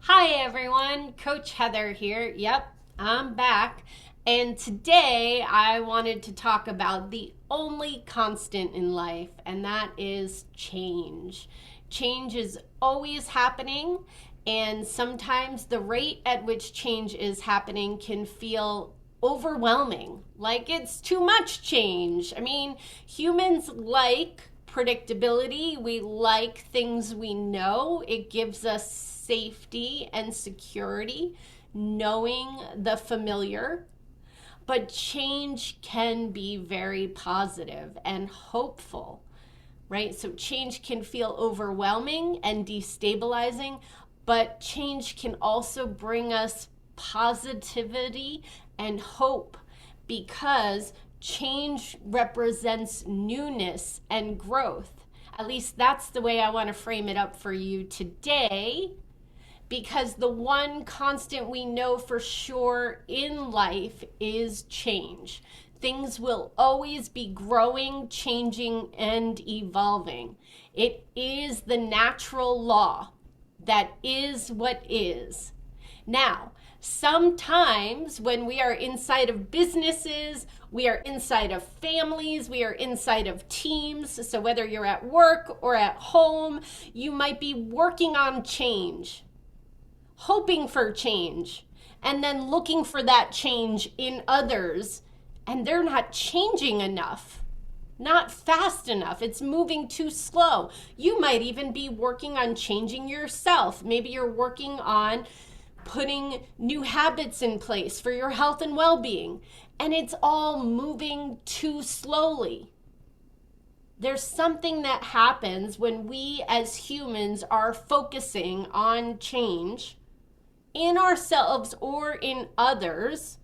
Hi everyone, Coach Heather here. Yep, I'm back. And today I wanted to talk about the only constant in life, and that is change. Change is always happening, and sometimes the rate at which change is happening can feel overwhelming, like it's too much change. I mean, humans like predictability. We like things we know. It gives us safety and security, knowing the familiar. But change can be very positive and hopeful, right? So change can feel overwhelming and destabilizing, but change can also bring us positivity and hope because change represents newness and growth. At least that's the way I want to frame it up for you today, because the one constant we know for sure in life is change. Things will always be growing, changing, and evolving. It is the natural law that is what is. Now, sometimes when we are inside of businesses, we are inside of families, we are inside of teams. So whether you're at work or at home, you might be working on change, hoping for change, and then looking for that change in others, and they're not changing enough, not fast enough. It's moving too slow. You might even be working on changing yourself. Maybe you're working on putting new habits in place for your health and well-being, and it's all moving too slowly. There's something that happens when we as humans are focusing on change in ourselves or in others.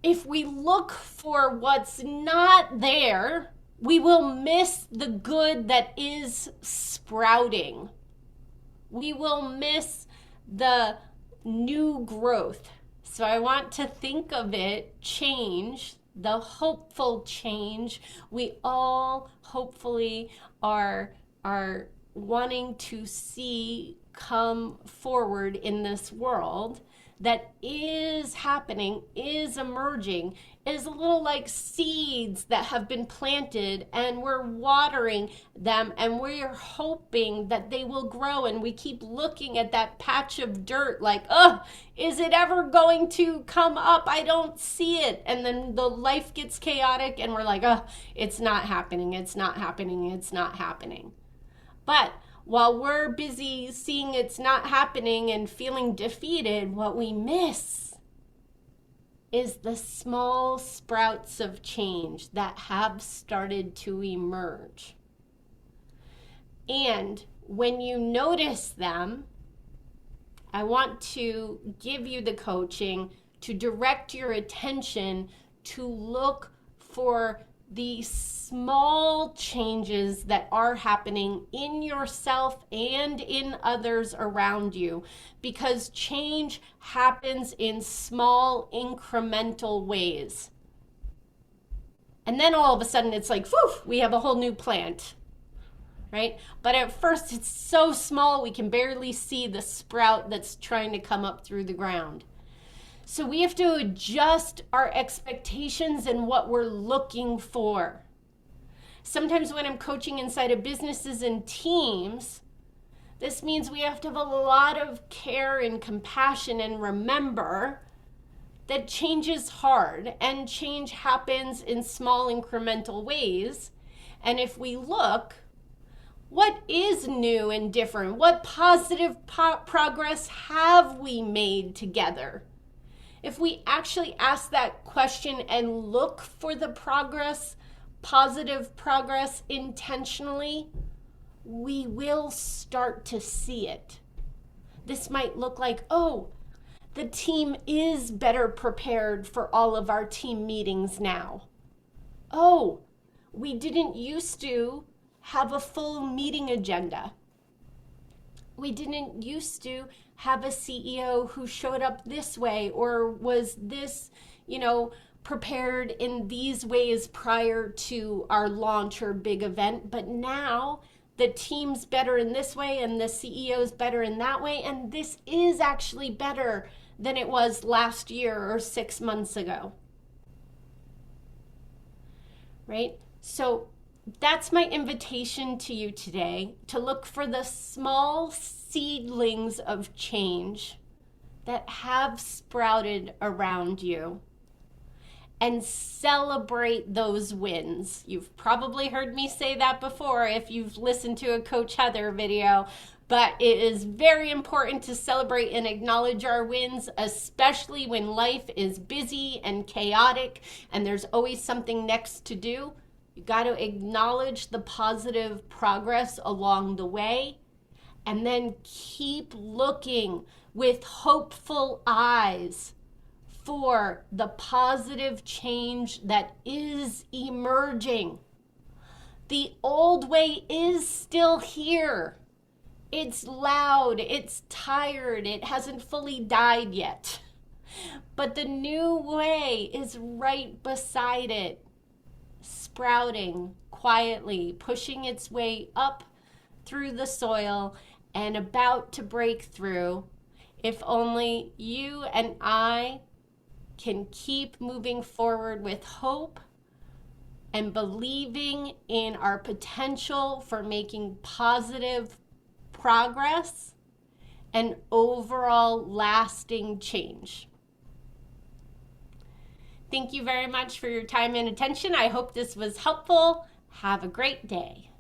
If we look for what's not there, we will miss the good that is sprouting. We will miss the new growth. So I want to think of it, change, the hopeful change we all hopefully are wanting to see come forward in this world that is happening, is emerging, is a little like seeds that have been planted, and we're watering them and we're hoping that they will grow, and we keep looking at that patch of dirt like, oh, is it ever going to come up? I don't see it. And then the life gets chaotic and we're like, oh, it's not happening, it's not happening, it's not happening. But while we're busy seeing it's not happening and feeling defeated, what we miss is the small sprouts of change that have started to emerge. And when you notice them, I want to give you the coaching to direct your attention to look for the small changes that are happening in yourself and in others around you, because change happens in small incremental ways. And then all of a sudden it's like, whew, we have a whole new plant, right? But at first it's so small we can barely see the sprout that's trying to come up through the ground. So we have to adjust our expectations and what we're looking for. Sometimes when I'm coaching inside of businesses and teams, this means we have to have a lot of care and compassion and remember that change is hard and change happens in small incremental ways. And if we look, what is new and different? What positive progress have we made together? If we actually ask that question and look for the progress, positive progress intentionally, we will start to see it. This might look like, oh, the team is better prepared for all of our team meetings now. Oh, we didn't used to have a full meeting agenda. We didn't used to have a CEO who showed up this way or was this, prepared in these ways prior to our launch or big event. But now the team's better in this way and the CEO's better in that way, and this is actually better than it was last year or 6 months ago. Right? So that's my invitation to you today, to look for the small seedlings of change that have sprouted around you and celebrate those wins. You've probably heard me say that before if you've listened to a Coach Heather video, but it is very important to celebrate and acknowledge our wins, especially when life is busy and chaotic and there's always something next to do. You got to acknowledge the positive progress along the way and then keep looking with hopeful eyes for the positive change that is emerging. The old way is still here. It's loud, it's tired, it hasn't fully died yet. But the new way is right beside it, sprouting quietly, pushing its way up through the soil and about to break through. If only you and I can keep moving forward with hope and believing in our potential for making positive progress and overall lasting change. Thank you very much for your time and attention. I hope this was helpful. Have a great day.